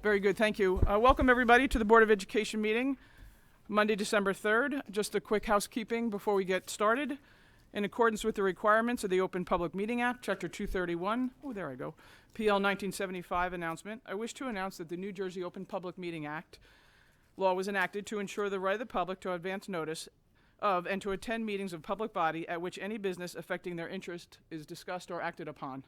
Very good, thank you. Welcome everybody to the Board of Education meeting, Monday, December 3rd. Just a quick housekeeping before we get started. In accordance with the requirements of the Open Public Meeting Act, Chapter 231, PL 1975 announcement, I wish to announce that the New Jersey Open Public Meeting Act law was enacted to ensure the right of the public to advance notice of and to attend meetings of public body at which any business affecting their interest is discussed or acted upon.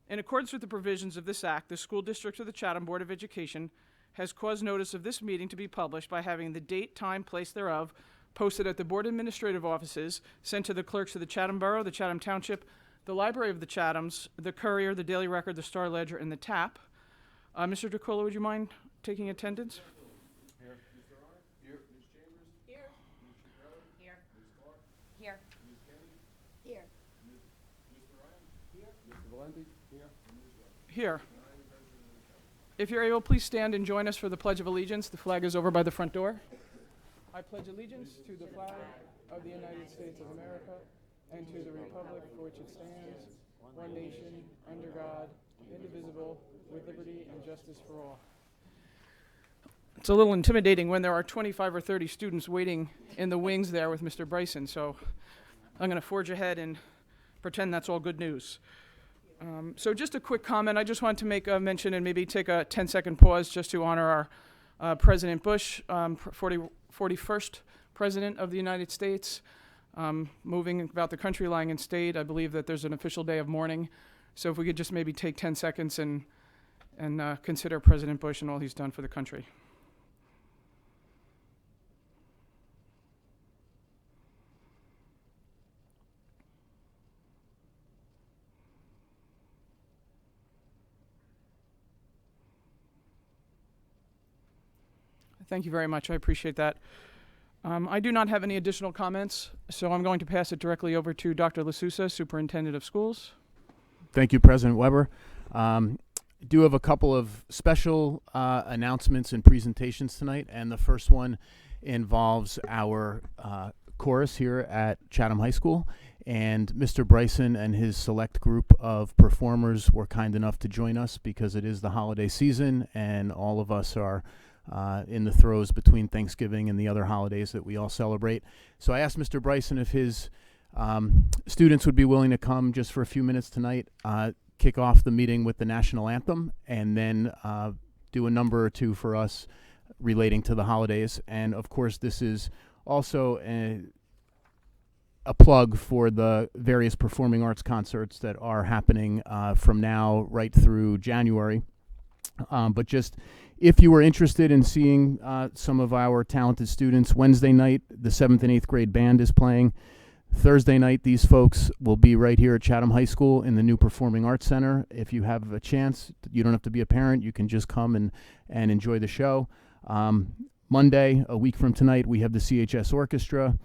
In accordance with the provisions of this act, the School District of the Chatham Board of Education has caused notice of this meeting to be published by having the date, time, place thereof posted at the Board Administrative Offices, sent to the clerks of the Chatham Borough, the Chatham Township, the Library of the Chathams, the Courier, the Daily Record, the Star Ledger, and the TAP. Mr. DeCola, would you mind taking attendance? Here. Mr. Ryan? Here. Ms. Chambers? Here. Ms. Shapiro? Here. Ms. Clark? Here. Ms. Kenny? Here. Mr. Ryan? Here. Mr. Valenti? Here. And Ms. Ryan? Here. If you're able, please stand and join us for the Pledge of Allegiance. The flag is over by the front door. I pledge allegiance to the flag of the United States of America and to the republic for which it stands, one nation, under God, indivisible, with liberty and justice for all. It's a little intimidating when there are 25 or 30 students waiting in the wings there with Mr. Bryson, so I'm going to forge ahead and pretend that's all good news. So just a quick comment. I just want to make a mention and maybe take a 10-second pause just to honor our President Bush, 41st President of the United States, moving about the country, lying in state. I believe that there's an official day of mourning. So if we could just maybe take 10 seconds and consider President Bush and all he's done for the country. Thank you very much. I appreciate that. I do not have any additional comments, so I'm going to pass it directly over to Dr. LaSousa, Superintendent of Schools. Thank you, President Weber. Do have a couple of special announcements and presentations tonight, and the first one involves our chorus here at Chatham High School. And Mr. Bryson and his select group of performers were kind enough to join us because it is the holiday season, and all of us are in the throes between Thanksgiving and the other holidays that we all celebrate. So I asked Mr. Bryson if his students would be willing to come just for a few minutes tonight, kick off the meeting with the national anthem, and then do a number or two for us relating to the holidays. And of course, this is also a plug for the various performing arts concerts that are happening from now right through January. But just if you were interested in seeing some of our talented students, Wednesday night, the 7th and 8th grade band is playing. Thursday night, these folks will be right here at Chatham High School in the new Performing Arts Center. If you have a chance, you don't have to be a parent. You can just come and enjoy the show. Monday, a week from tonight, we have the CHS Orchestra.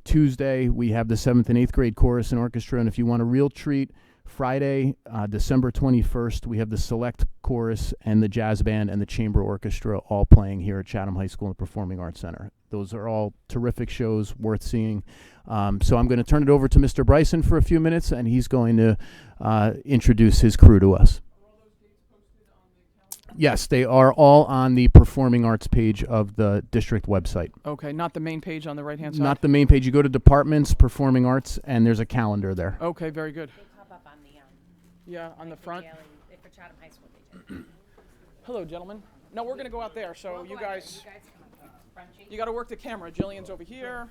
Tuesday, we have the 7th and 8th grade chorus and orchestra. And if you want a real treat, Friday, December 21st, we have the Select Chorus and the Jazz Band and the Chamber Orchestra all playing here at Chatham High School and the Performing Arts Center. Those are all terrific shows, worth seeing. So I'm going to turn it over to Mr. Bryson for a few minutes, and he's going to introduce his crew to us. Are all those dates posted on the calendar? Yes, they are all on the Performing Arts page of the district website. Okay, not the main page on the right-hand side? Not the main page. You go to Departments, Performing Arts, and there's a calendar there. Okay, very good. They pop up on the Yeah, on the front. for Chatham High School. They did. Hello, gentlemen. No, we're going to go out there, so We'll you go out there. guys, You guys come up. Crunchy. you got to work the camera. Jillian's over here.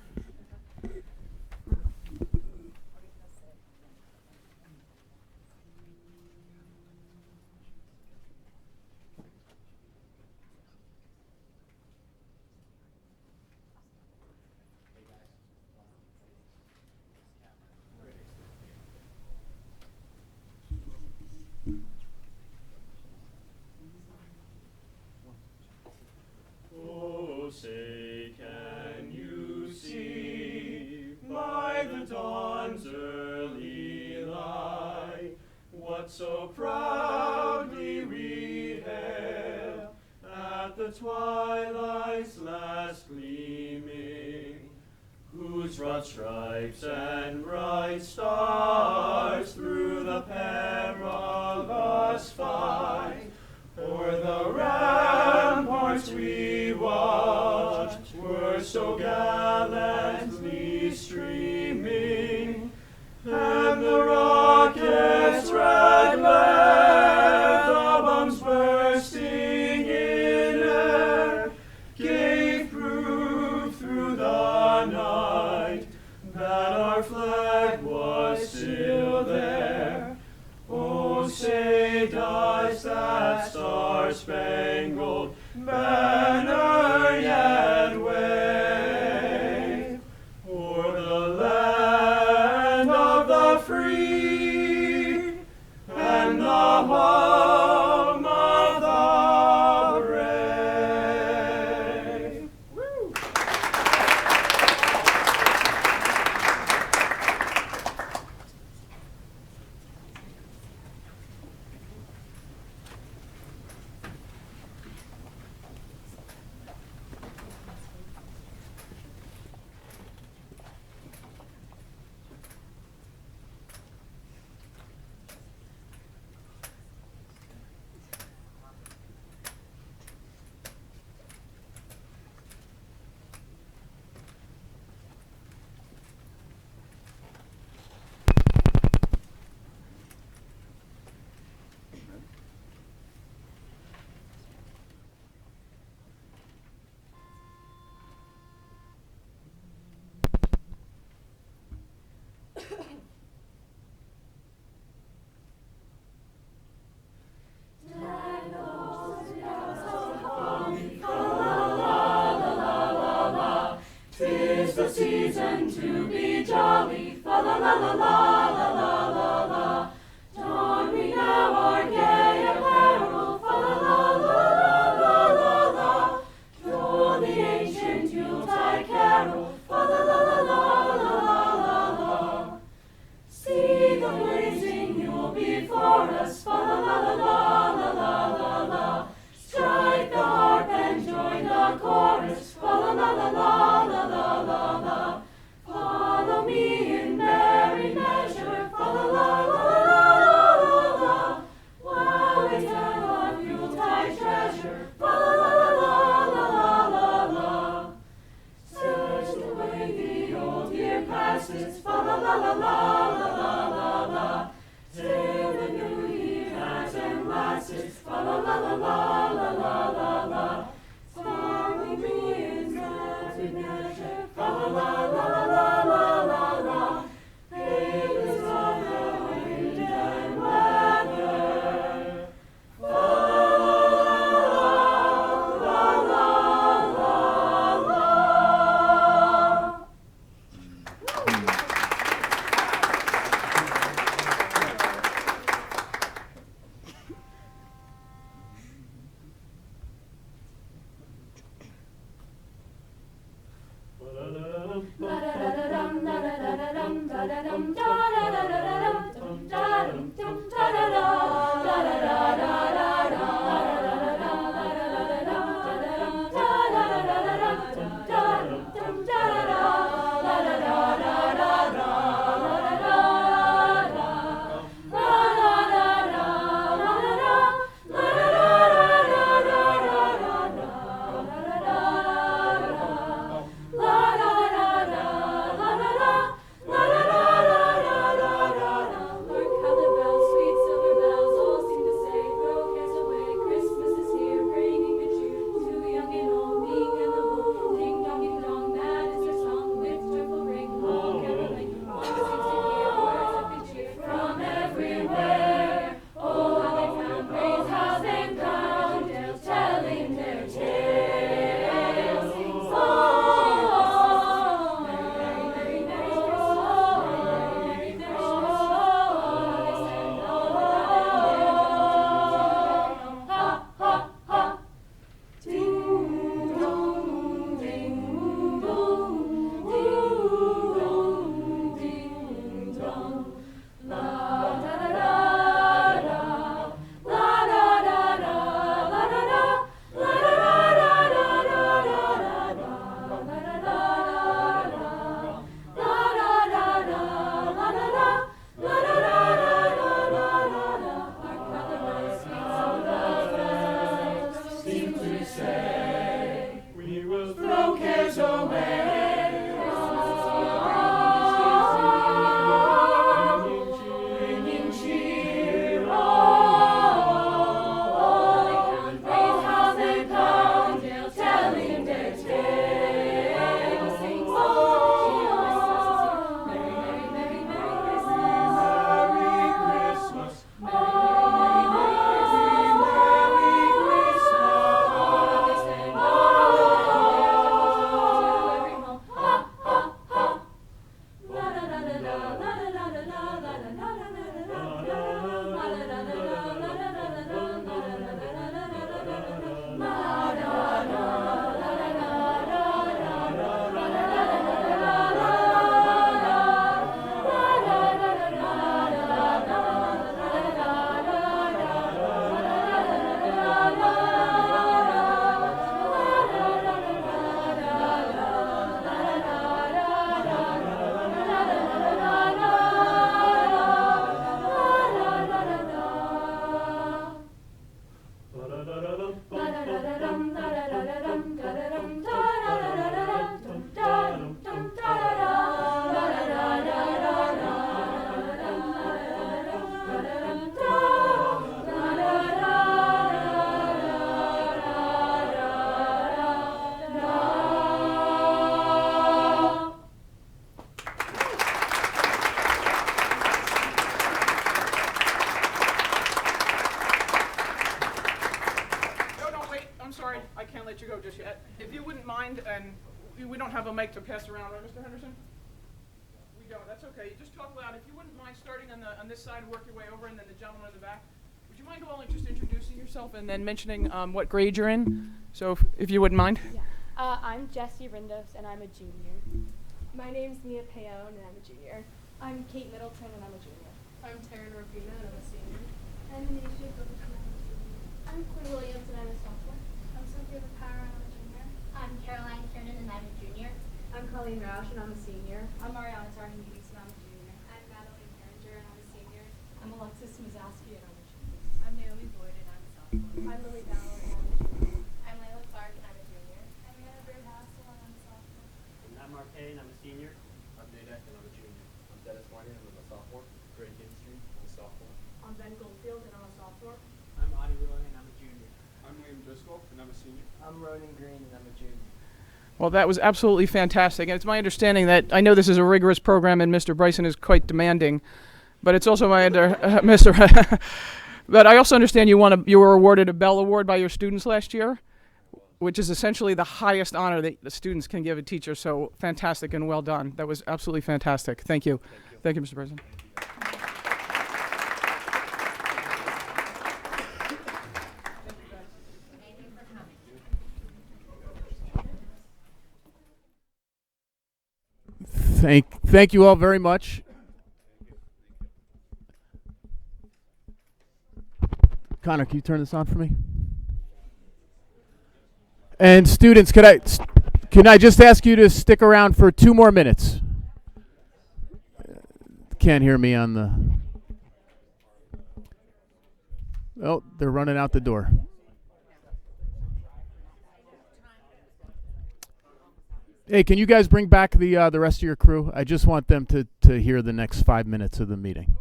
Oh, say can you see by the dawn's early light what so proudly we hailed at the twilight's last gleaming, whose broad stripes and bright stars through the perilous fight o'er the Star-Spangled Banner yet wave, o'er the land of the free and the home of the brave. Woo! let you go just yet. If you wouldn't mind, and we don't have a mic to pass around, right, Mr. Henderson? We don't. That's okay. You just talk loud. If you wouldn't mind starting on this side, work your way over, and then the gentleman in the back. Would you mind all just introducing yourself and then mentioning what grade you're in? So if you wouldn't mind. Yeah. I'm Jessie Rindos, and I'm a junior. My name's Mia Paone, and I'm a junior. I'm Kate Middleton, and I'm a junior. I'm Taryn Rufino, and I'm a senior. I'm Anisha Gupta, and I'm a junior. I'm Quinn Williams, and I'm a sophomore. I'm Sophia Papara, and I'm a junior. I'm Caroline Kiernan, and I'm a junior. I'm Colleen Roush, and I'm a senior. I'm Mariana Tarhanides, and I'm a junior. I'm Madeline Herringer, and I'm a senior. I'm Alexis Mazowski, and I'm a junior. I'm Naomi Boyd, and I'm a sophomore. I'm Lily Bauer, and I'm a junior. I'm Layla Clark, and I'm a junior. I'm Anna Birdhouse, and I'm a sophomore. I'm Matt Marquet, and I'm a senior. I'm Nate, and I'm a junior. I'm Dennis Whiting, and I'm a sophomore. Greg Kinstreet, I'm a sophomore. I'm Ben Goldfield, and I'm a sophomore. I'm Audie Roy, and I'm a junior. I'm William Driscoll, and I'm a senior. I'm Ronan Green, and I'm a junior. Well, that was absolutely fantastic. And it's my understanding that I know this is a rigorous program and Mr. Bryson is quite demanding, but it's also my Mr. But I also understand you were awarded a Bell Award by your students last year, which is essentially the highest honor that the students can give a teacher. So fantastic and well done. That was absolutely fantastic. Thank you. Thank you, Mr. President. Thank you all very much. Connor, can you turn this on for me? And students, can I just ask you to stick around for 2 more minutes? Can't hear me on the... Oh, they're running out the door. Hey, can you guys bring back the rest of your crew? I just want them to hear the next 5 minutes of the meeting.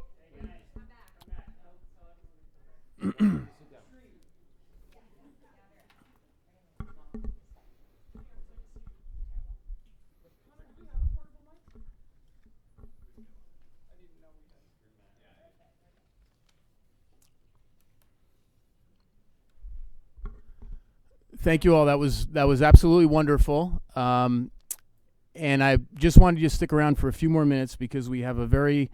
Thank you all. That was absolutely wonderful. And I just wanted you to stick around for a few more minutes because we have a very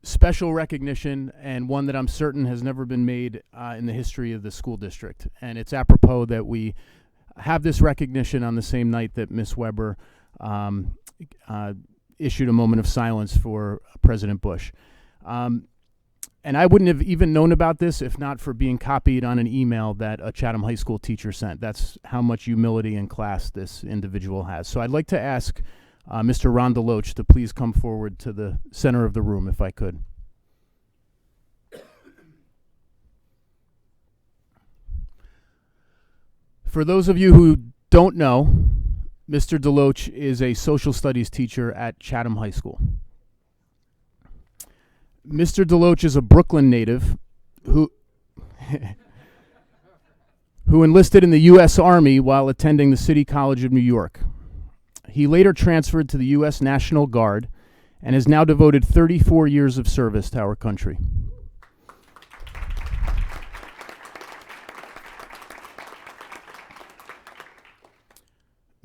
special recognition and one that I'm certain has never been made in the history of the school district. And it's apropos that we have this recognition on the same night that Miss Weber issued a moment of silence for President Bush. And I wouldn't have even known about this if not for being copied on an email that a Chatham High School teacher sent. That's how much humility and class this individual has. So I'd like to ask Mr. Ron DeLoach to please come forward to the center of the room, if I could. For those of you who don't know, Mr. DeLoach is a social studies teacher at Chatham High School. Mr. DeLoach is a Brooklyn native who enlisted in the U.S. Army while attending the City College of New York. He later transferred to the U.S. National Guard and has now devoted 34 years of service to our country.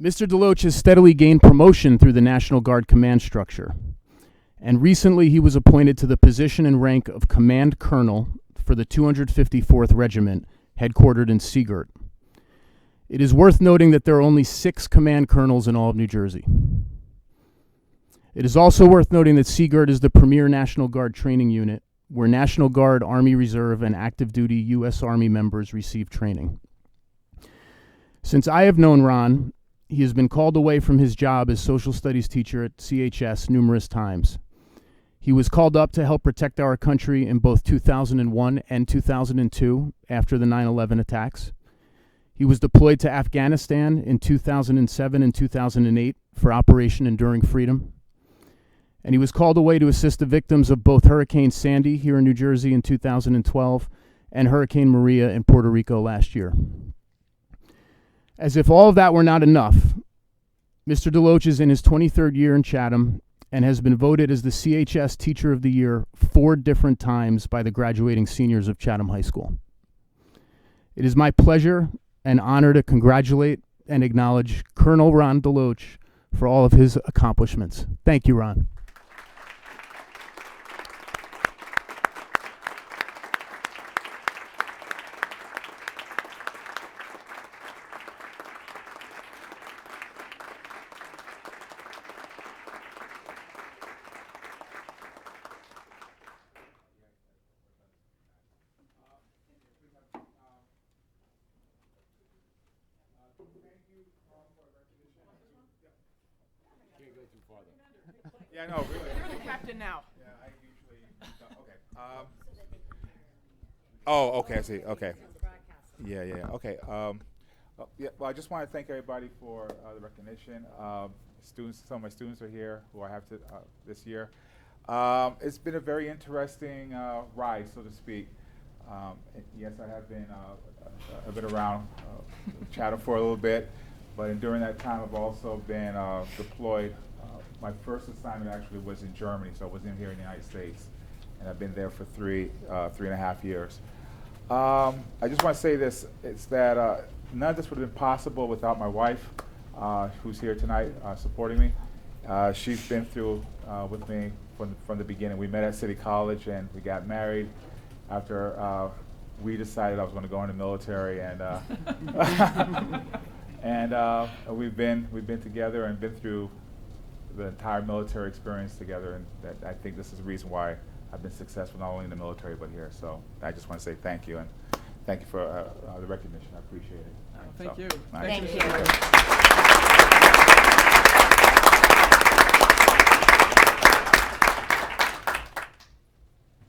Mr. DeLoach has steadily gained promotion through the National Guard command structure. And recently he was appointed to the position and rank of Command Colonel for the 254th Regiment, headquartered in Seagirt. It is worth noting that there are only 6 command colonels in all of New Jersey. It is also worth noting that Seagirt is the premier National Guard training unit, where National Guard, Army Reserve, and active duty U.S. Army members receive training. Since I have known Ron, he has been called away from his job as social studies teacher at CHS numerous times. He was called up to help protect our country in both 2001 and 2002 after the 9/11 attacks. He was deployed to Afghanistan in 2007 and 2008 for Operation Enduring Freedom. And he was called away to assist the victims of both Hurricane Sandy here in New Jersey in 2012 and Hurricane Maria in Puerto Rico last year. As if all of that were not enough, Mr. DeLoach is in his 23rd year in Chatham and has been voted as the CHS Teacher of the Year 4 different times by the graduating seniors of Chatham High School. It is my pleasure an honor to congratulate and acknowledge Colonel Ron Deloach for all of his accomplishments. Thank you, Ron. Yeah, no, really. You're the captain now. Yeah, I usually okay. Oh, okay, I see. Okay. Yeah. Okay. Yeah. Well, I just want to thank everybody for the recognition. Students, some of my students are here who I have to this year. It's been a very interesting ride, so to speak. Yes, I have been a bit around Chatham for a little bit, but during that time, I've also been deployed. My first assignment actually was in Germany, so I wasn't here in the United States, and I've been there for three and a half years. I just want to say this: it's that none of this would have been possible without my wife, who's here tonight supporting me. She's been through with me from the beginning. We met at City College, and we got married after we decided I was going to go in the military, and and we've been together and been through the entire military experience together, and that I think this is the reason why I've been successful not only in the military but here. So I just want to say thank you, and thank you for the recognition. I appreciate it. Thank you. all right. Thank you.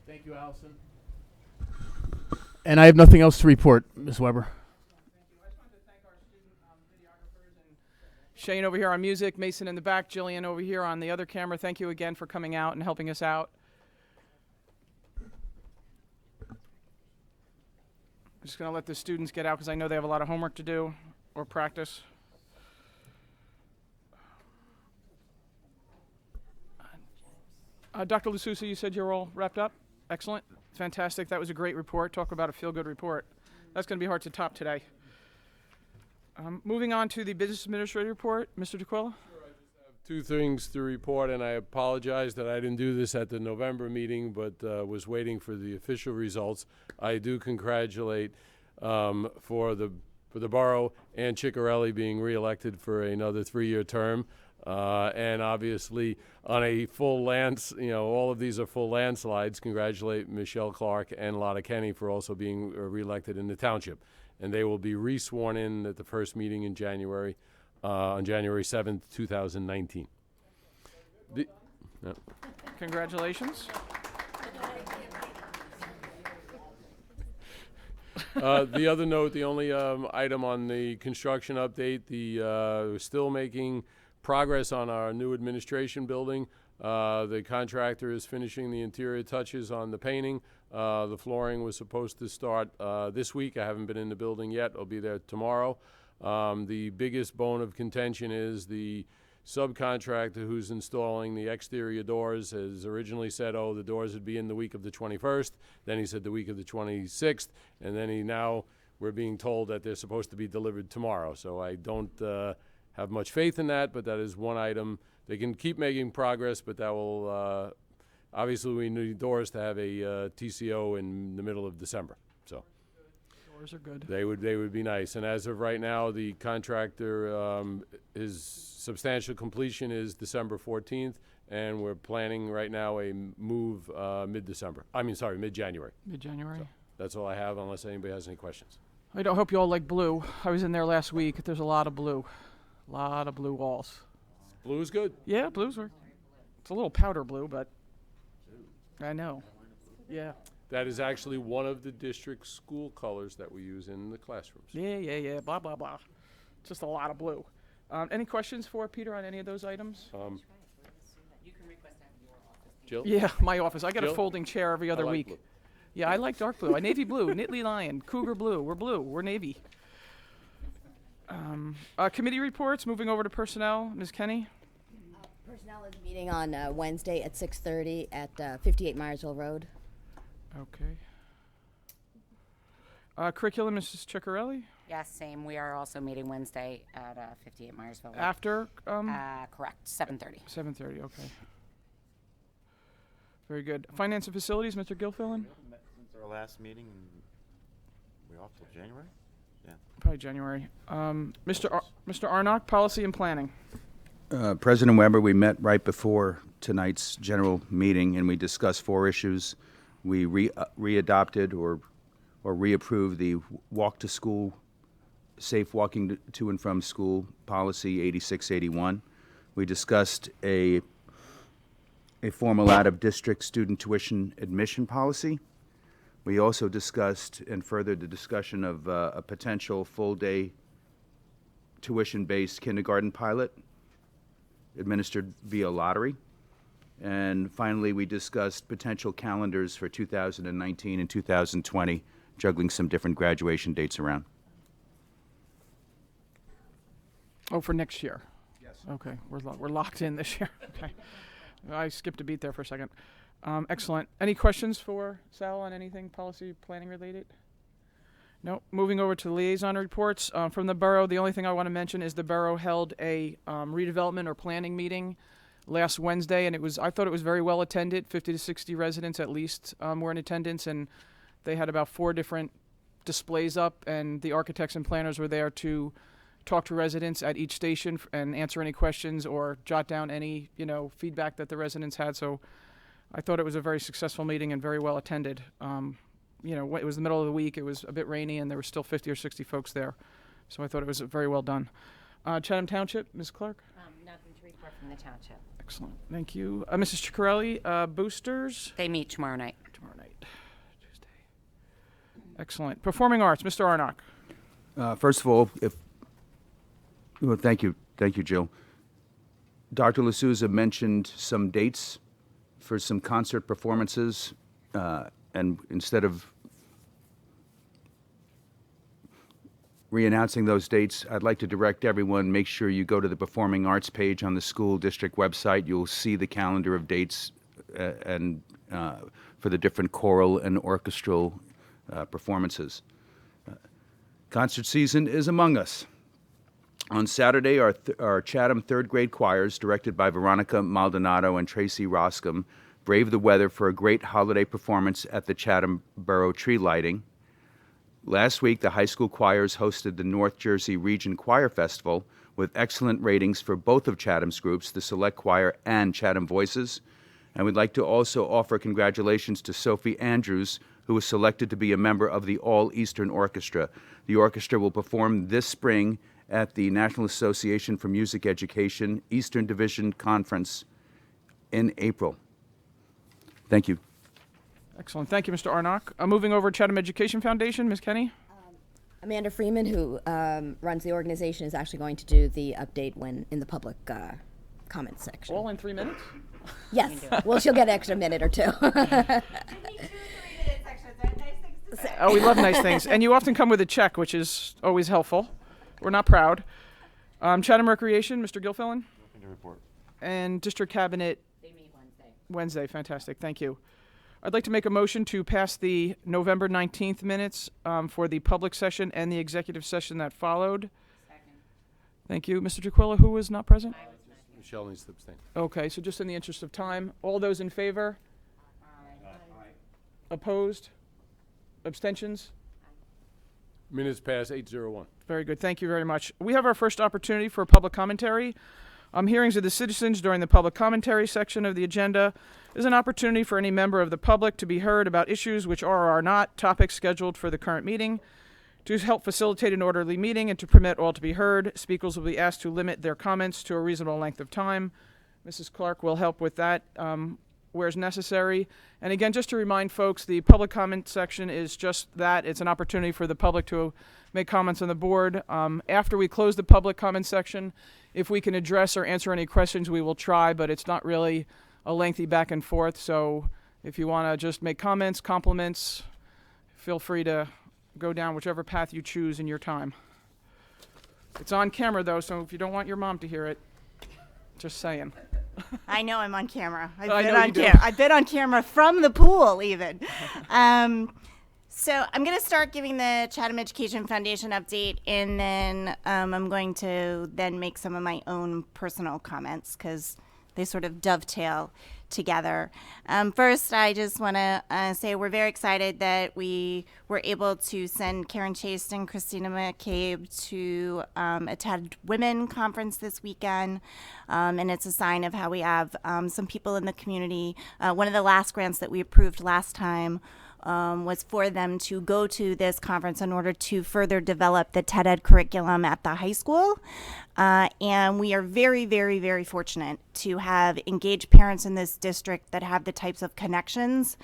Thank you, Allison. And I have nothing else to report, Ms. Weber. I just wanted to thank our student videographers and Shane over here on music, Mason in the back, Jillian over here on the other camera. Thank you again for coming out and helping us out. I'm just going to let the students get out because I know they have a lot of homework to do or practice. Dr. LaSousa, you said you're all wrapped up? Excellent. Fantastic. That was a great report. Talk about a feel-good report. That's going to be hard to top today. Moving on to the business administrator report, Mr. DeQuilla. Two things to report, and I apologize that I didn't do this at the November meeting, but was waiting for the official results. I do congratulate for the borough and Ciccarelli being reelected for another 3-year term, and obviously on a full all of these are full landslides. Congratulate Michelle Clark and Lotta Kenny for also being reelected in the township, and they will be re-sworn in at the first meeting in January. On January 7th, 2019. Congratulations. The other note, the only item on the construction update, we're still making progress on our new administration building. The contractor is finishing the interior touches on the painting. The flooring was supposed to start this week. I haven't been in the building yet. I'll be there tomorrow. The biggest bone of contention is the subcontractor who's installing the exterior doors has originally said, the doors would be in the week of the 21st. Then he said the week of the 26th. And then we're being told that they're supposed to be delivered tomorrow. So I don't have much faith in that, but that is one item. They can keep making progress, but that will, obviously we need doors to have a TCO in the middle of December. So. Doors are good. They would be nice, and as of right now, the contractor his substantial completion is December 14th, and we're planning right now a move mid-January. Mid-January. So that's all I have, unless anybody has any questions. I don't hope you all like blue. I was in there last week. There's a lot of blue. A lot of blue walls. Blue is good. Yeah, blues are. It's a little powder blue, but I know. Yeah. That is actually one of the district school colors that we use in the classrooms. Yeah. Blah, blah, blah. Just a lot of blue. Any questions for Peter on any of those items? You can request to have your office. Jill? Yeah, my office. I got a Jill? folding chair every other I like week. blue. Yeah, I like dark blue. Navy blue, Nittany Lion, Cougar blue. We're blue. We're Navy. Committee reports. Moving over to personnel. Ms. Kenny. Personnel is meeting on Wednesday at 6:30 at 58 Myersville Road. Okay. Curriculum, Mrs. Ciccarelli. Yes, same. We are also meeting Wednesday at 58 Myersville Road. After Correct, 7:30. 7:30, okay. Very good. Finance and Facilities, Mr. Gilfillan? We haven't met since our last meeting. We off till January? Yeah. Probably January. Mr. Arnott, Policy and Planning. President Weber, we met right before tonight's general meeting, and we discussed 4 issues. We readopted or reapproved the walk to school, safe walking to and from school policy 8681. We discussed a formal out-of-district student tuition admission policy. We also discussed and furthered the discussion of a potential full-day tuition-based kindergarten pilot administered via lottery. And finally, we discussed potential calendars for 2019 and 2020, juggling some different graduation dates around. Oh, for next year? Yes. Okay, we're locked in this year. Okay. I skipped a beat there for a second. Excellent. Any questions for Sal on anything policy planning related? No. Moving over to the liaison reports from the borough. The only thing I want to mention is the borough held a redevelopment or planning meeting last Wednesday, and I thought it was very well attended. 50 to 60 residents at least were in attendance, and they had about 4 different displays up, and the architects and planners were there to talk to residents at each station and answer any questions or jot down any, feedback that the residents had. So I thought it was a very successful meeting and very well attended. It was the middle of the week. It was a bit rainy, and there were still 50 or 60 folks there. So I thought it was very well done. Chatham Township, Ms. Clark? Nothing to report from the township. Excellent. Thank you. Mrs. Ciccarelli, boosters? They meet tomorrow night. Tomorrow night, Tuesday. Excellent. Performing arts, Mr. Arnott. First of all, thank you, Jill. Dr. L'Souza mentioned some dates for some concert performances, and instead of re-announcing those dates, I'd like to direct everyone, make sure you go to the Performing Arts page on the school district website. You'll see the calendar of dates and for the different choral and orchestral performances. Concert season is among us. On Saturday, our Chatham third grade choirs, directed by Veronica Maldonado and Tracy Roscom, braved the weather for a great holiday performance at the Chatham Borough tree lighting. Last week, the high school choirs hosted the North Jersey Region Choir Festival with excellent ratings for both of Chatham's groups, the Select Choir and Chatham Voices. And we'd like to also offer congratulations to Sophie Andrews, who was selected to be a member of the All-Eastern Orchestra. The orchestra will perform this spring at the National Association for Music Education Eastern Division Conference in April. Thank you. Excellent. Thank you, Mr. Arnott. Moving over to Chatham Education Foundation, Ms. Kenny? Amanda Freeman, who runs the organization, is actually going to do the update when in the public comment section. All in 3 minutes? Yes. Well, she'll get an extra minute or 2. Oh, we love nice things. And you often come with a check, which is always helpful. We're not proud. Chatham Recreation, Mr. Gilfillan? Nothing to report. And District Cabinet? They meet Wednesday. Wednesday, fantastic. Thank you. I'd like to make a motion to pass the November 19th minutes for the public session and the executive session that followed. Second. Thank you. Mr. Jaquilla, who was not present? I was not. Michelle needs to abstain. Okay, so just in the interest of time, all those in favor? Opposed? Abstentions? Minutes pass 8:01. Very good. Thank you very much. We have our first opportunity for public commentary. Hearings of the citizens during the public commentary section of the agenda is an opportunity for any member of the public to be heard about issues which are or are not topics scheduled for the current meeting. To help facilitate an orderly meeting and to permit all to be heard, speakers will be asked to limit their comments to a reasonable length of time. Mrs. Clark will help with that where is necessary. And again, just to remind folks, the public comment section is just that. It's an opportunity for the public to make comments on the board. After we close the public comment section, if we can address or answer any questions, we will try, but it's not really a lengthy back and forth. So if you want to just make comments, compliments, feel free to go down whichever path you choose in your time. It's on camera, though, so if you don't want your mom to hear it, just saying. I know I'm on camera. I know you do. I've been on camera from the pool, even. So I'm going to start giving the Chatham Education Foundation update, and then I'm going to then make some of my own personal comments because they sort of dovetail together. First, I just want to say we're very excited that we were able to send Karen Chase and Christina McCabe to a TED Women conference this weekend, and it's a sign of how we have some people in the community. One of the last grants that we approved last time was for them to go to this conference in order to further develop the TED Ed curriculum at the high school. And we are very, very, very fortunate to have engaged parents in this district that have the types of connections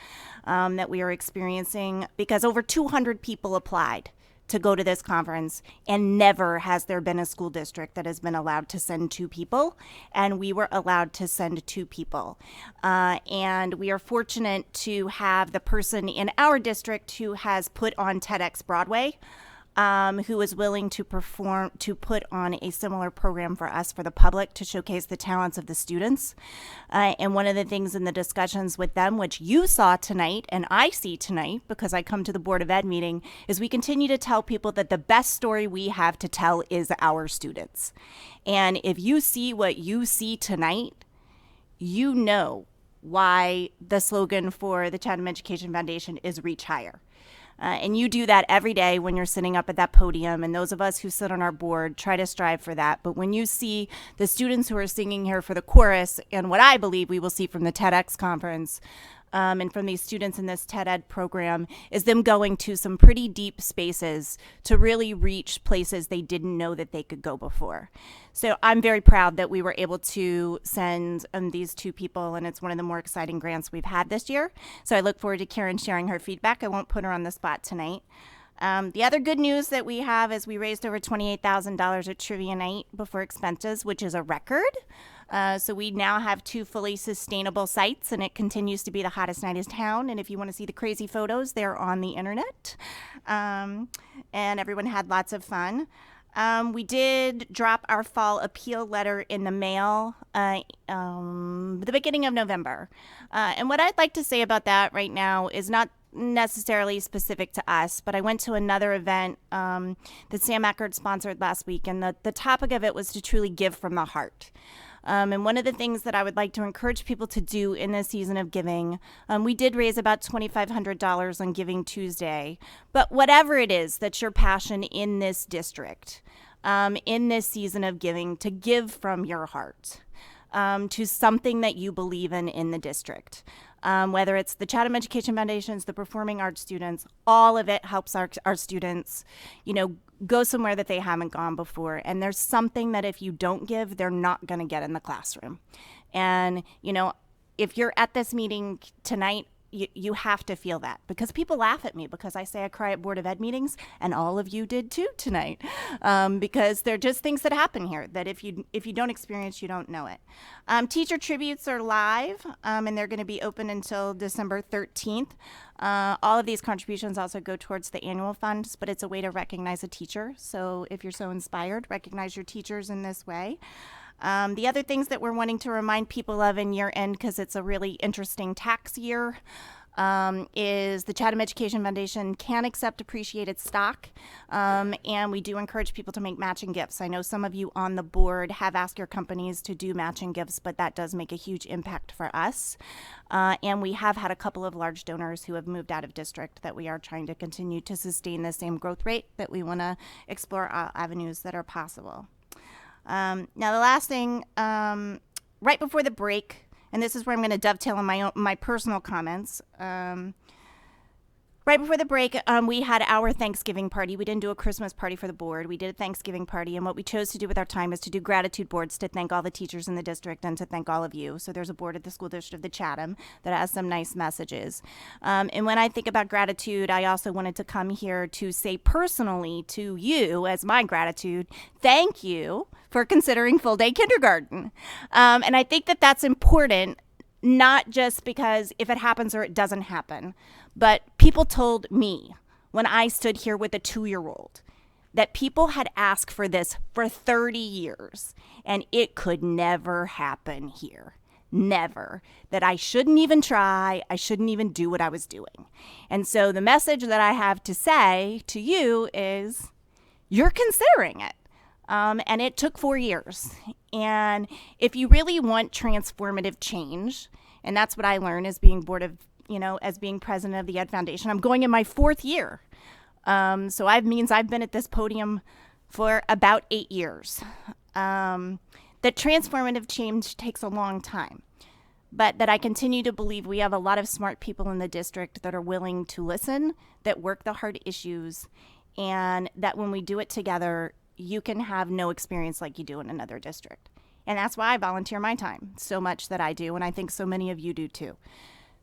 that we are experiencing, because over 200 people applied to go to this conference, and never has there been a school district that has been allowed to send 2 people, and we were allowed to send 2 people. And we are fortunate to have the person in our district who has put on TEDx Broadway, who is willing to put on a similar program for us, for the public, to showcase the talents of the students. And one of the things in the discussions with them, which you saw tonight and I see tonight because I come to the Board of Ed meeting, is we continue to tell people that the best story we have to tell is our students. And if you see what you see tonight, you know why the slogan for the Chatham Education Foundation is Reach Higher. And you do that every day when you're sitting up at that podium, and those of us who sit on our board try to strive for that. But when you see the students who are singing here for the chorus, and what I believe we will see from the TEDx conference, and from these students in this TED Ed program, is them going to some pretty deep spaces to really reach places they didn't know that they could go before. So I'm very proud that we were able to send these 2 people, and it's one of the more exciting grants we've had this year. So I look forward to Karen sharing her feedback. I won't put her on the spot tonight. The other good news that we have is we raised over $28,000 at Trivia Night before expenses, which is a record. So we now have 2 fully sustainable sites, and it continues to be the hottest night in town. And if you want to see the crazy photos, they're on the internet. And everyone had lots of fun. We did drop our fall appeal letter in the mail the beginning of November. And what I'd like to say about that right now is not necessarily specific to us, but I went to another event that Sam Eckert sponsored last week, and the topic of it was to truly give from the heart. And one of the things that I would like to encourage people to do in this season of giving, we did raise about $2,500 on Giving Tuesday, but whatever it is that's your passion in this district, in this season of giving, to give from your heart to something that you believe in the district. Whether it's the Chatham Education Foundations, the performing arts students, all of it helps our students, go somewhere that they haven't gone before. And there's something that if you don't give, they're not going to get in the classroom. And, if you're at this meeting tonight, you have to feel that, because people laugh at me because I say I cry at Board of Ed meetings, and all of you did too tonight, because they're just things that happen here that if you don't experience, you don't know it. Teacher tributes are live, and they're going to be open until December 13th. All of these contributions also go towards the annual funds, but it's a way to recognize a teacher. So if you're so inspired, recognize your teachers in this way. The other things that we're wanting to remind people of in year end, because it's a really interesting tax year, is the Chatham Education Foundation can accept appreciated stock, and we do encourage people to make matching gifts. I know some of you on the board have asked your companies to do matching gifts, but that does make a huge impact for us. And we have had a couple of large donors who have moved out of district that we are trying to continue to sustain the same growth rate, that we want to explore avenues that are possible. Now, the last thing, right before the break, and this is where I'm going to dovetail on my personal comments. Right before the break, we had our Thanksgiving party. We didn't do a Christmas party for the board. We did a Thanksgiving party, and what we chose to do with our time is to do gratitude boards to thank all the teachers in the district and to thank all of you. So there's a board at the school district of the Chatham that has some nice messages. And when I think about gratitude, I also wanted to come here to say personally to you, as my gratitude, thank you for considering full-day kindergarten. And I think that that's important, not just because if it happens or it doesn't happen, but people told me when I stood here with a 2-year-old that people had asked for this for 30 years and it could never happen here. never, that I shouldn't even try, I shouldn't even do what I was doing. And so the message that I have to say to you is, you're considering it. And it took 4 years. And if you really want transformative change, and that's what I learned as being as being president of the Ed Foundation, I'm going in my 4th year. So means I've been at this podium for about 8 years. That transformative change takes a long time, but that I continue to believe we have a lot of smart people in the district that are willing to listen, that work the hard issues, and that when we do it together, you can have no experience like you do in another district. And that's why I volunteer my time so much that I do, and I think so many of you do too.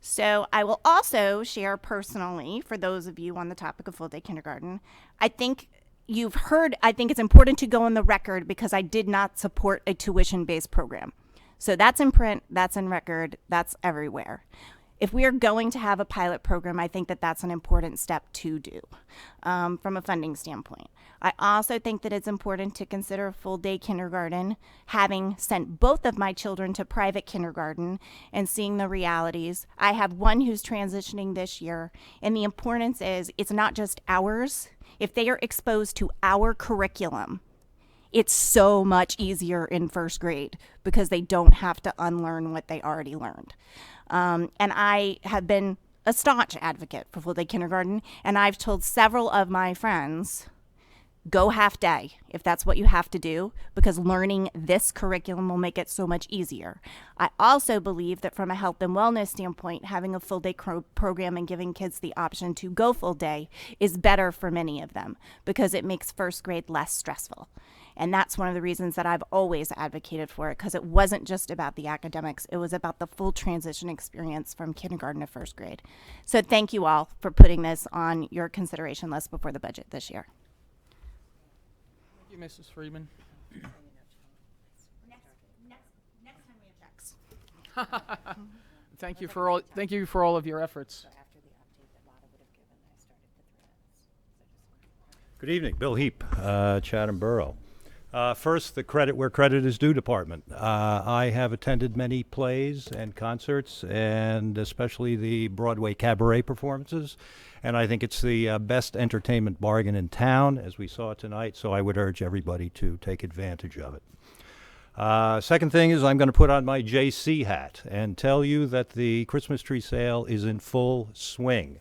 So I will also share personally, for those of you on the topic of full-day kindergarten, I think it's important to go on the record because I did not support a tuition-based program. So that's in print, that's in record, that's everywhere. If we are going to have a pilot program, I think that that's an important step to do from a funding standpoint. I also think that it's important to consider full-day kindergarten, having sent both of my children to private kindergarten and seeing the realities. I have one who's transitioning this year, and the importance is it's not just ours. If they are exposed to our curriculum, it's so much easier in 1st grade because they don't have to unlearn what they already learned. And I have been a staunch advocate for full-day kindergarten, and I've told several of my friends, go half day if that's what you have to do, because learning this curriculum will make it so much easier. I also believe that from a health and wellness standpoint, having a full-day program and giving kids the option to go full day is better for many of them because it makes 1st grade less stressful. And that's one of the reasons that I've always advocated for it, because it wasn't just about the academics. It was about the full transition experience from kindergarten to 1st grade. So thank you all for putting this on your consideration list before the budget this year. Thank you, Mrs. Freeman. Next time we have checks. Thank you for all of your efforts. Good evening, Bill Heap, Chatham Borough. First, the credit where credit is due department. I have attended many plays and concerts, and especially the Broadway cabaret performances, and I think it's the best entertainment bargain in town, as we saw tonight, so I would urge everybody to take advantage of it. Second thing is I'm going to put on my JC hat and tell you that the Christmas tree sale is in full swing.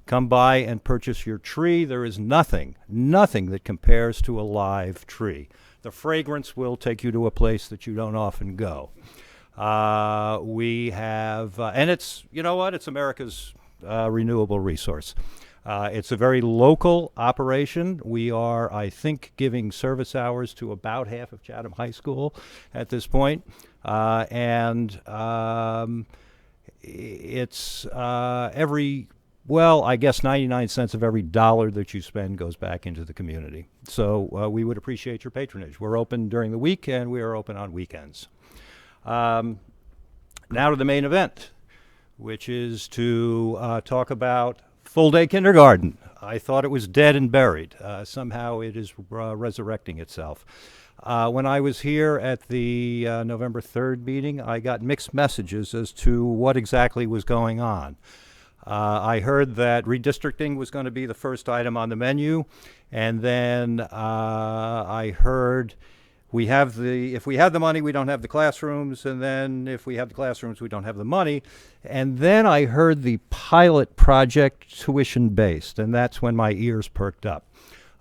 Come by and purchase your tree. There is nothing that compares to a live tree. The fragrance will take you to a place that you don't often go. We have, and it's, you know what, it's America's renewable resource. It's a very local operation. We are, I think, giving service hours to about half of Chatham High School at this point. It's I guess 99 cents of every dollar that you spend goes back into the community. So we would appreciate your patronage. We're open during the week, and we are open on weekends. Now to the main event, which is to talk about full-day kindergarten. I thought it was dead and buried. Somehow it is resurrecting itself. When I was here at the November 3rd meeting, I got mixed messages as to what exactly was going on. I heard that redistricting was going to be the first item on the menu, and then I heard if we have the money, we don't have the classrooms, and then if we have the classrooms, we don't have the money. And then I heard the pilot project tuition-based, and that's when my ears perked up.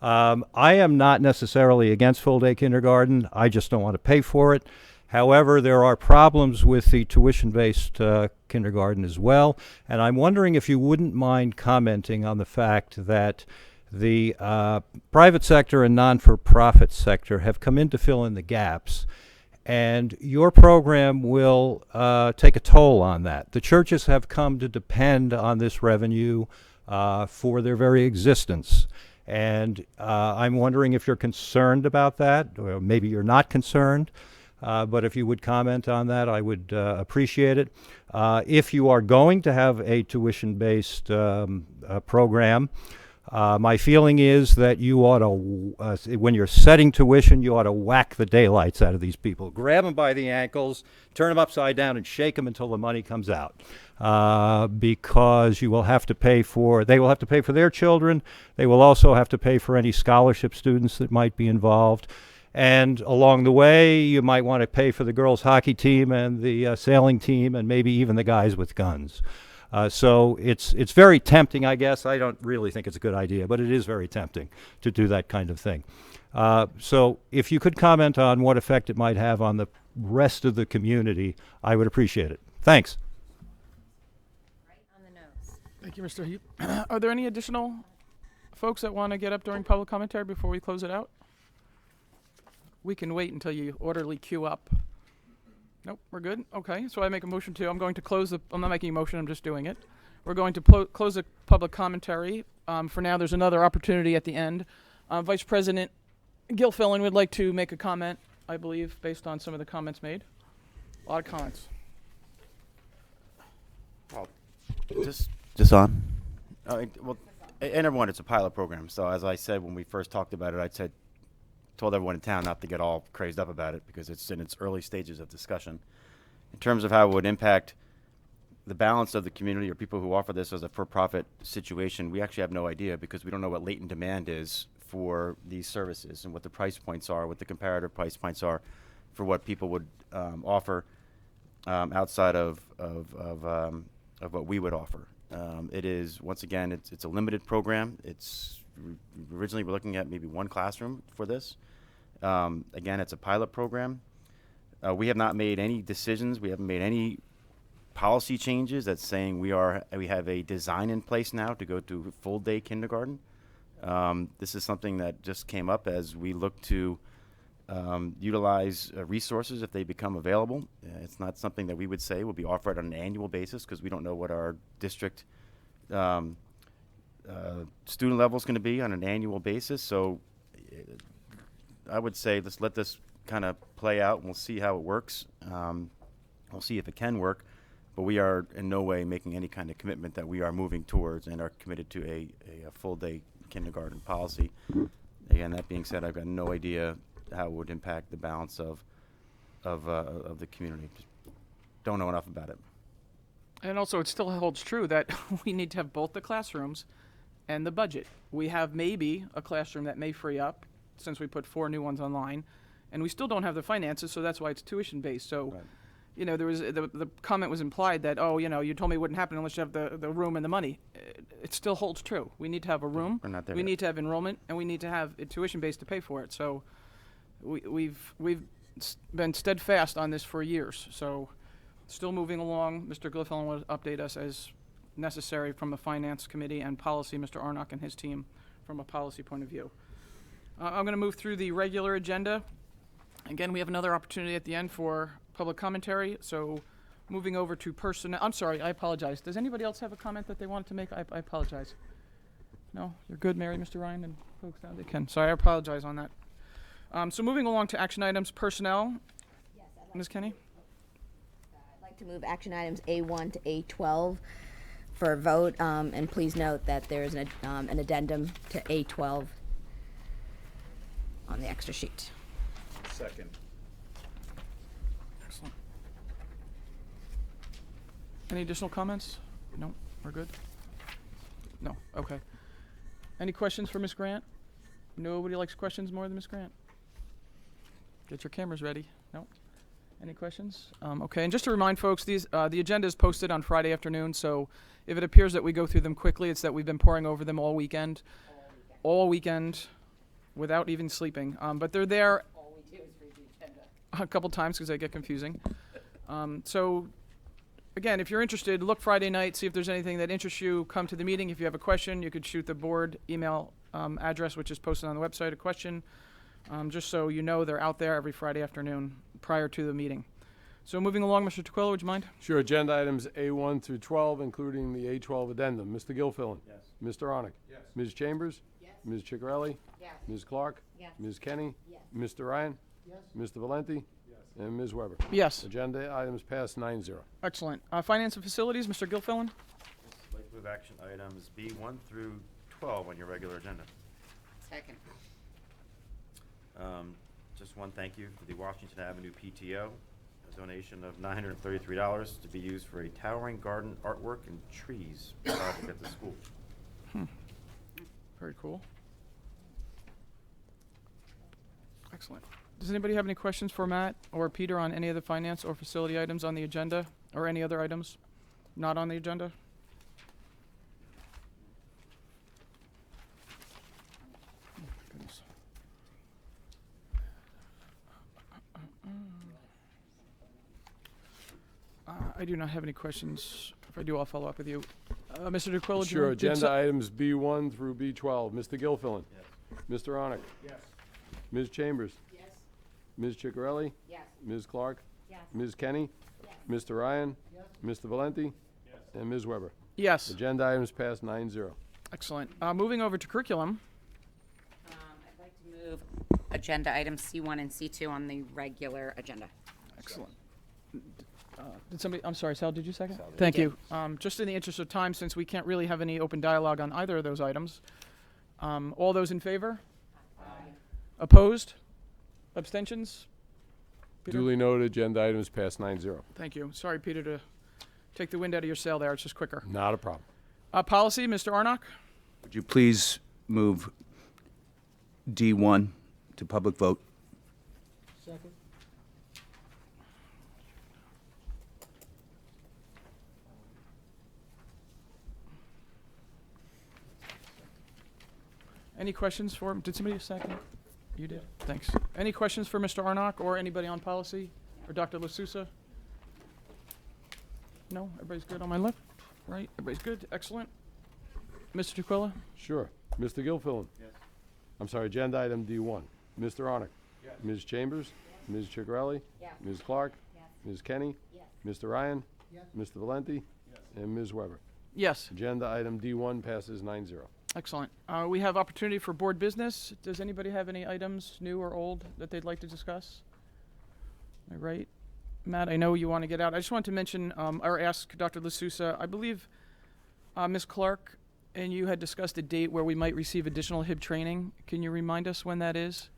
I am not necessarily against full-day kindergarten. I just don't want to pay for it. However, there are problems with the tuition-based kindergarten as well, and I'm wondering if you wouldn't mind commenting on the fact that the private sector and non-for-profit sector have come in to fill in the gaps, and your program will take a toll on that. The churches have come to depend on this revenue for their very existence, and I'm wondering if you're concerned about that, or maybe you're not concerned. But if you would comment on that, I would appreciate it. If you are going to have a tuition-based program, My feeling is that you ought to, when you're setting tuition, you ought to whack the daylights out of these people. Grab them by the ankles, turn them upside down, and shake them until the money comes out. Because you will have to pay for, they will have to pay for their children. They will also have to pay for any scholarship students that might be involved. And along the way, you might want to pay for the girls' hockey team and the sailing team and maybe even the guys with guns. So it's very tempting, I guess. I don't really think it's a good idea, but it is very tempting to do that kind of thing. So if you could comment on what effect it might have on the rest of the community, I would appreciate it. Thanks. Thank you, Mr. Heap. Are there any additional folks that want to get up during public commentary before we close it out? We can wait until you orderly queue up. Nope, we're good. Okay, so I make a motion to, I'm going to close the, I'm not making a motion, I'm just doing it. We're going to close the public commentary. For now, there's another opportunity at the end. Vice President Gilfillan would like to make a comment, I believe, based on some of the comments made. A lot of comments. Well, just on? Well, and everyone, it's a pilot program. So as I said when we first talked about it, told everyone in town not to get all crazed up about it because it's in its early stages of discussion. In terms of how it would impact the balance of the community or people who offer this as a for-profit situation, we actually have no idea because we don't know what latent demand is for these services and what the price points are, what the comparative price points are for what people would offer outside of what we would offer. It is, once again, it's a limited program. Originally we're looking at maybe one classroom for this. Again, it's a pilot program. We have not made any decisions. We haven't made any policy changes that's saying we have a design in place now to go to full day kindergarten. This is something that just came up as we look to utilize resources if they become available. It's not something that we would say will be offered on an annual basis because we don't know what our district student level is going to be on an annual basis. So I would say let's let this kind of play out and we'll see how it works. We'll see if it can work, but we are in no way making any kind of commitment that we are moving towards and are committed to a full day kindergarten policy. Again, that being said, I've got no idea how it would impact the balance of the community. Just don't know enough about it. And also, it still holds true that we need to have both the classrooms and the budget. We have maybe a classroom that may free up since we put 4 new ones online, and we still don't have the finances, so that's why it's tuition-based. So, Right. you know, there was the comment was implied that, oh, you know, you told me it wouldn't happen unless you have the room and the money. It still holds true. We need to have a room. We're not there We yet. need to have enrollment, and we need to have it tuition-based to pay for it. So, we've been steadfast on this for years. So, still moving along. Mr. Gilfillan will update us as necessary from a finance committee and policy. Mr. Arnott and his team from a policy point of view. I'm going to move through the regular agenda. Again, we have another opportunity at the end for public commentary. So, moving over to personnel. I'm sorry, I apologize. Does anybody else have a comment that they wanted to make? I apologize. No, you're good, Mary, Mr. Ryan, and folks down they can. Sorry, I apologize on that. So, moving along to action items, personnel. Yes, Ms. Kenny. I'd like to move action items A1 to A12 for a vote, and please note that there is an addendum to A12 on the extra sheet. Second. Excellent. Any additional comments? No, we're good? No, okay. Any questions for Ms. Grant? Nobody likes questions more than Ms. Grant. Get your cameras ready. No? Any questions? Okay, and just to remind folks, the agenda is posted on Friday afternoon, so if it appears that we go through them quickly, it's that we've been poring over them all weekend. All weekend, without even sleeping. But they're there All we do is read the agenda. a couple times because they get confusing. So, again, if you're interested, look Friday night, see if there's anything that interests you. Come to the meeting. If you have a question, you could shoot the board email address, which is posted on the website, a question, just so you know they're out there every Friday afternoon prior to the meeting. So moving along, Mr. Tequila, would you mind? Sure, agenda items A1 through 12, including the A12 addendum. Mr. Gilfillan? Yes. Mr. Arnott? Yes. Ms. Chambers? Yes. Ms. Ciccarelli? Yes. Ms. Clark? Yes. Ms. Kenny? Yes. Mr. Ryan? Yes. Mr. Valenti? Yes. And Ms. Weber? Yes. Agenda items passed 9-0. Excellent. Finance and facilities, Mr. Gilfillan? I'd like to move action items B1 through 12 on your regular agenda. Second. Just one thank you to the Washington Avenue PTO, a donation of $933 to be used for a towering garden artwork and trees project at the school. Very cool. Excellent. Does anybody have any questions for Matt or Peter on any of the finance or facility items on the agenda, or any other items not on the agenda? Oh, my goodness. I do not have any questions. If I do, I'll follow up with you. Mr. DeQuilla, Sure, did agenda items B1 through B12. Mr. Gilfillan? Yes. Mr. Arnick? Yes. Ms. Chambers? Yes. Ms. Ciccarelli? Yes. Ms. Clark? Yes. Ms. Kenny? Yes. Mr. Ryan? Yes. Mr. Valenti? Yes. And Ms. Weber? Yes. Agenda items passed 9-0. Excellent. Moving over to curriculum. I'd like to move agenda items C1 and C2 on the regular agenda. Excellent. Did somebody, I'm sorry, Sal, did you second? Thank you. Just in the interest of time, since we can't really have any open dialogue on either of those items, all those in favor? Aye. Opposed? Abstentions? Peter? Duly noted, agenda items passed 9-0. Thank you. Sorry, Peter, to take the wind out of your sail there. It's just quicker. Not a problem. Policy, Mr. Arnock? Would you please move D1 to public vote? Second. Any questions for him? Did somebody second? You did. Thanks. Any questions for Mr. Arnock or anybody on policy? Or Dr. LaSousa? No? Everybody's good on my left? Right? Everybody's good? Excellent. Mr. Tuquilla? Sure. Mr. Gilfillan? Yes. I'm sorry, agenda item D1. Mr. Arnick? Yes. Ms. Chambers? Ms. Ciccarelli? Yes. Ms. Clark? Yes. Ms. Kenny? Yes. Mr. Ryan? Yes. Mr. Valenti? Yes. And Ms. Weber? Yes. Agenda item D1 passes 9-0. Excellent. We have opportunity for board business. Does anybody have any items, new or old, that they'd like to discuss? All right. Matt, I know you want to get out. I just want to mention, or ask Dr. LaSousa, I believe Ms. Clark and you had discussed a date where we might receive additional HIB training. Can you remind us when that is?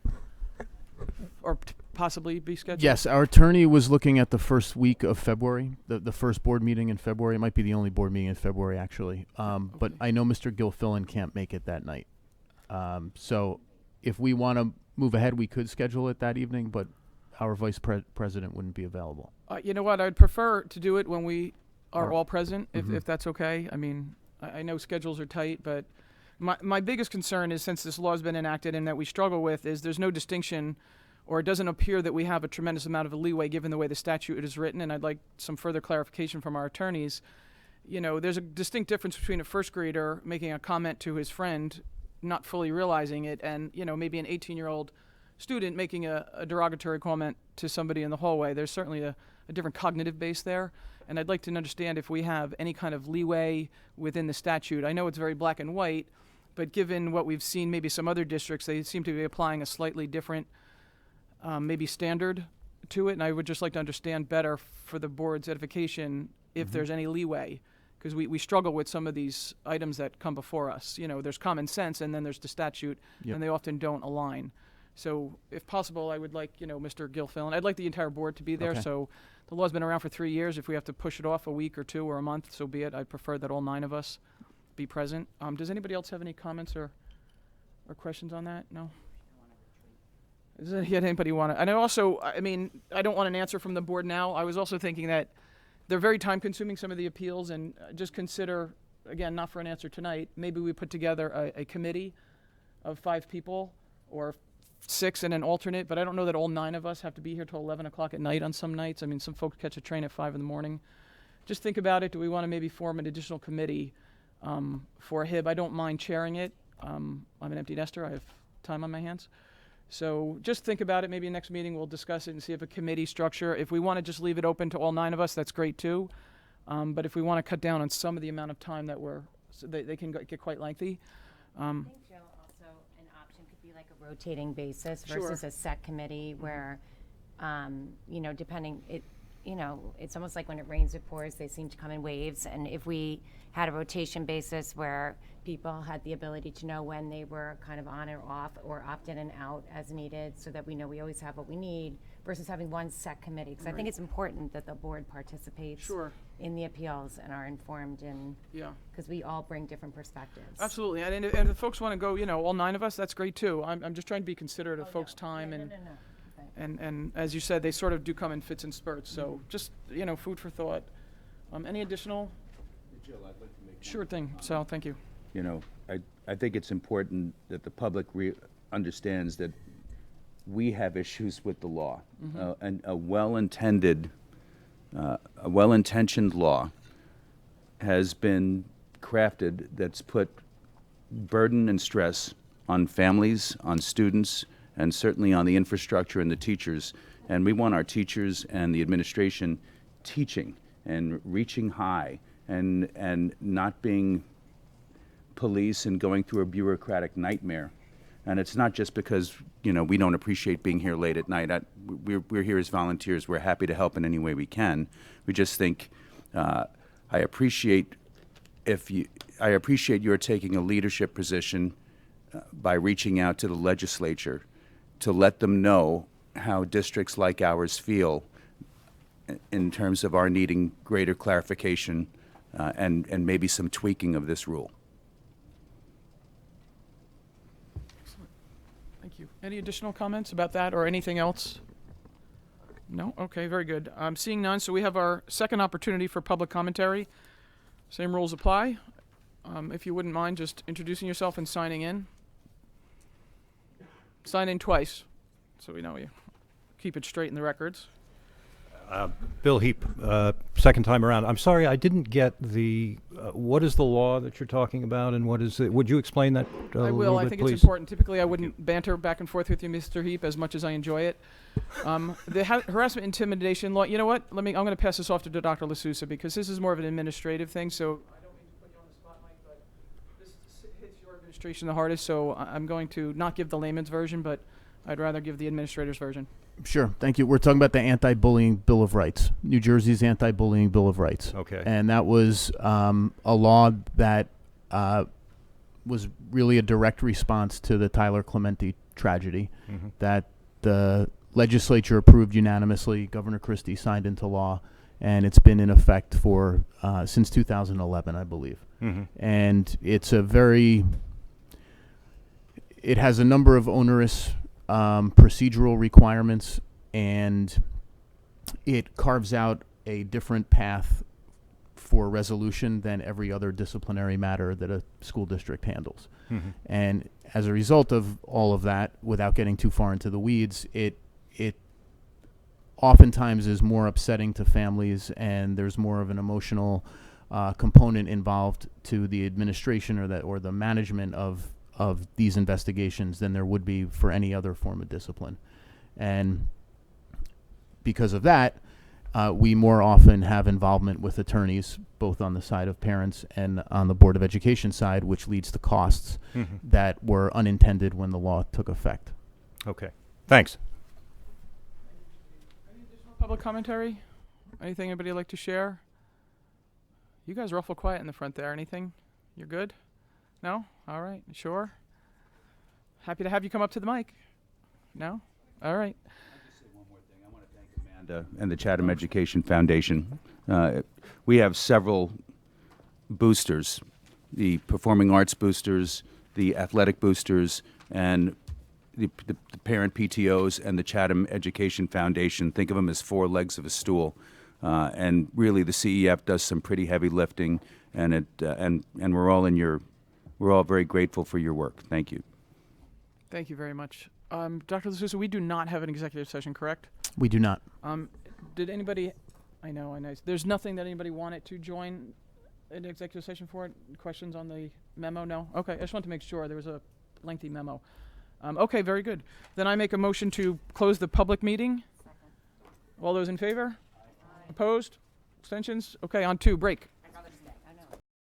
Or possibly be scheduled? Yes, our attorney was looking at the first week of February, the first board meeting in February. It might be the only board meeting in February, actually. But I know Mr. Gilfillan can't make it that night. So if we want to move ahead, we could schedule it that evening, but our vice president wouldn't be available. You know what? I'd prefer to do it when we are Or- all present, if that's okay. I mean, I know schedules are tight, but my biggest concern is, since this law has been enacted and that we struggle with, is there's no distinction, or it doesn't appear that we have a tremendous amount of leeway given the way the statute is written, and I'd like some further clarification from our attorneys. You know, there's a distinct difference between a first grader making a comment to his friend, not fully realizing it, and, you know, maybe an 18-year-old student making a derogatory comment to somebody in the hallway. There's certainly a different cognitive base there, and I'd like to understand if we have any kind of leeway within the statute. I know it's very black and white, but given what we've seen, maybe some other districts, they seem to be applying a slightly different maybe standard to it, and I would just like to understand better for the board's edification if there's any leeway, because we struggle with some of these items that come before us. You know, there's common sense, and then there's the statute, Yep. and they often don't align. So if possible, I would like, you know, Mr. Gilfillan, I'd like the entire board to be there. Okay. So the law's been around for 3 years. If we have to push it off a week or two or a month, so be it. I'd prefer that all 9 of us be present. Does anybody else have any comments or questions on that? No? Does anybody want to? And I mean, I don't want an answer from the board now. I was also thinking that they're very time consuming, some of the appeals, and just consider, again, not for an answer tonight, maybe we put together a committee of 5 people or 6 and an alternate, but I don't know that all 9 of us have to be here till 11 o'clock at night on some nights. I mean, some folks catch a train at 5 in the morning. Just think about it. Do we want to maybe form an additional committee for HIB? I don't mind chairing it. I'm an empty nester. I have time on my hands. So just think about it. Maybe next meeting we'll discuss it and see if a committee structure, if we want to just leave it open to all 9 of us, that's great too. But if we want to cut down on some of the amount of time that so they can get quite lengthy. I think, Joe, also an option could be like a rotating basis Sure. versus a set committee where, you know, depending, you know, it's almost like when it rains, it pours, they seem to come in waves. And if we had a rotation basis where people had the ability to know when they were kind of on or off or opt in and out as needed, so that we know we always have what we need, versus having one set committee. Because I think it's important that the board participates in the appeals and are informed in, because we all bring different perspectives. Absolutely, and if folks want to go, you know, all 9 of us, that's great too. I'm just trying to be considerate of folks' time, and as you said, they sort of do come in fits and spurts. So just, you know, food for thought. Any additional? Jill, I'd like to make Sure thing. Sal, thank you. You know, I think it's important that the public understands that we have issues with the law. And a well-intentioned law has been crafted that's put burden and stress on families, on students, and certainly on the infrastructure and the teachers. And we want our teachers and the administration teaching and reaching high and not being police and going through a bureaucratic nightmare. And it's not just because, you know, we don't appreciate being here late at night. We're here as volunteers. We're happy to help in any way we can. We just think I appreciate you're taking a leadership position by reaching out to the legislature to let them know how districts like ours feel in terms of our needing greater clarification and maybe some tweaking of this rule. Thank you. Any additional comments about that or anything else? No? Okay, very good. I'm seeing none, so we have our second opportunity for public commentary. Same rules apply. If you wouldn't mind just introducing yourself and signing in. Sign in twice, so we know you. Keep it straight in the records. Bill Heap, second time around. I'm sorry, I didn't get the, what is the law that you're talking about, and what is it? Would you explain that I will. little I bit, think please? it's important. Typically, I wouldn't banter back and forth with you, Mr. Heap, as much as I enjoy it. The Harassment Intimidation Law, you know what? I'm going to pass this off to Dr. LaSousa, because this is more of an administrative thing, so I don't mean to put you on the spot, Mike, but this hits your administration the hardest, so I'm going to not give the layman's version, but I'd rather give the administrator's version. Sure, thank you. We're talking about the Anti-Bullying Bill of Rights, New Jersey's Anti-Bullying Bill of Rights. Okay. And that was a law that was really a direct response to the Tyler Clementi tragedy that the legislature approved unanimously. Governor Christie signed into law, and it's been in effect for since 2011, I believe. And it's it has a number of onerous procedural requirements, and it carves out a different path for resolution than every other disciplinary matter that a school district handles. And as a result of all of that, without getting too far into the weeds, it oftentimes is more upsetting to families, and there's more of an emotional component involved to the administration or the management of these investigations than there would be for any other form of discipline. And because of that, we more often have involvement with attorneys, both on the side of parents and on the Board of Education side, which leads to costs that were unintended when the law took effect. Okay, thanks. Any additional public commentary? Anything anybody would like to share? You guys are awful quiet in the front there. Anything? You're good? No? All right. Sure? Happy to have you come up to the mic. No? All right. I'll just say one more thing. I want to thank Amanda and the Chatham Education Foundation. We have several boosters, the performing arts boosters, the athletic boosters, and the parent PTOs and the Chatham Education Foundation. Think of them as 4 legs of a stool. And really the CEF does some pretty heavy lifting, and we're all very grateful for your work. Thank you. Thank you very much. Dr. LaSousa, we do not have an executive session, correct? We do not. Did anybody, I know, there's nothing that anybody wanted to join an executive session for? Questions on the memo? No? Okay, I just wanted to make sure. There was a lengthy memo. Okay, very good. Then I make a motion to close the public meeting. All those in favor? Opposed? Abstentions? Okay, on 2, break.